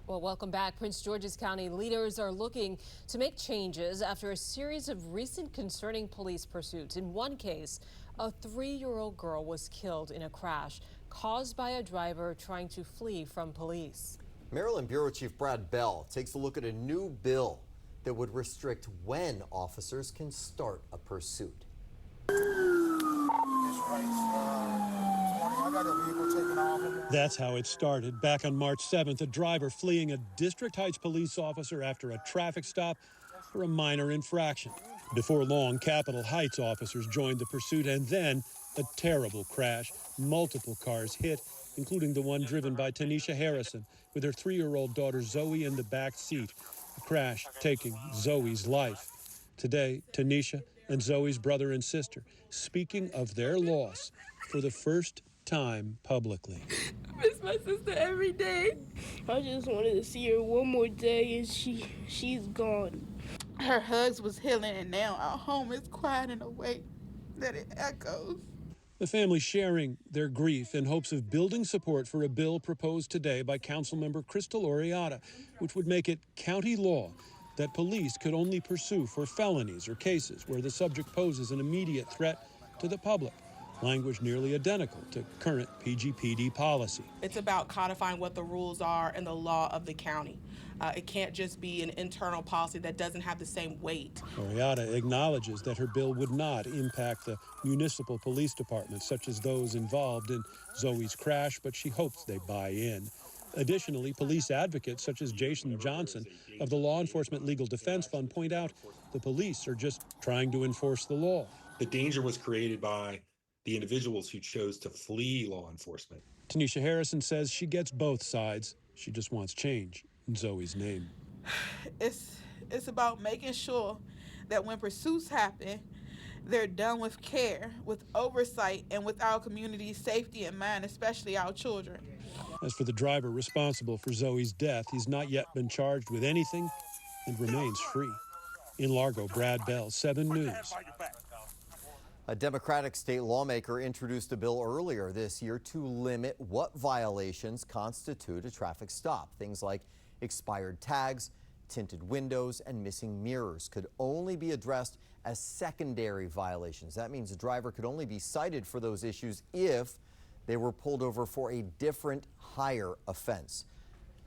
Well, welcome back. Prince George's County leaders are looking to make changes after a series of recent concerning police pursuits. In one case, a 3-year-old girl was killed in a crash caused by a driver trying to flee from police. Maryland Bureau Chief Brad Bell takes a look at a new bill that would restrict when officers can start a pursuit. That's how it started. Back on March 7th, a driver fleeing a District Heights police officer after a traffic stop for a minor infraction. Before long, Capitol Heights officers joined the pursuit, and then a terrible crash. Multiple cars hit, including the one driven by Tanishia Harrison with her 3-year-old daughter Zoey in the back seat. The crash taking Zoey's life. Today, Tanishia and Zoey's brother and sister speaking of their loss for the first time publicly. I miss my sister every day. I just wanted to see her one more day, and she's gone. Her hugs was healing, and now our home is quiet in a way that it echoes. The family sharing their grief in hopes of building support for a bill proposed today by Councilmember Crystal Oriata, which would make it county law that police could only pursue for felonies or cases where the subject poses an immediate threat to the public. Language nearly identical to current PGPD policy. It's about codifying what the rules are and the law of the county. It can't just be an internal policy that doesn't have the same weight. Oriata acknowledges that her bill would not impact the municipal police departments, such as those involved in Zoey's crash, but she hopes they buy in. Additionally, police advocates such as Jason Johnson of the Law Enforcement Legal Defense Fund point out the police are just trying to enforce the law. The danger was created by the individuals who chose to flee law enforcement. Tanishia Harrison says she gets both sides. She just wants change in Zoey's name. It's about making sure that when pursuits happen, they're done with care, with oversight, and with our community's safety in mind, especially our children. As for the driver responsible for Zoey's death, he's not yet been charged with anything and remains free. In Largo, Brad Bell, 7 News. A Democratic state lawmaker introduced a bill earlier this year to limit what violations constitute a traffic stop. Things like expired tags, tinted windows, and missing mirrors could only be addressed as secondary violations. That means a driver could only be cited for those issues if they were pulled over for a different, higher offense.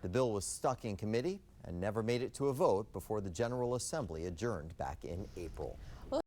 The bill was stuck in committee and never made it to a vote before the General Assembly adjourned back in April.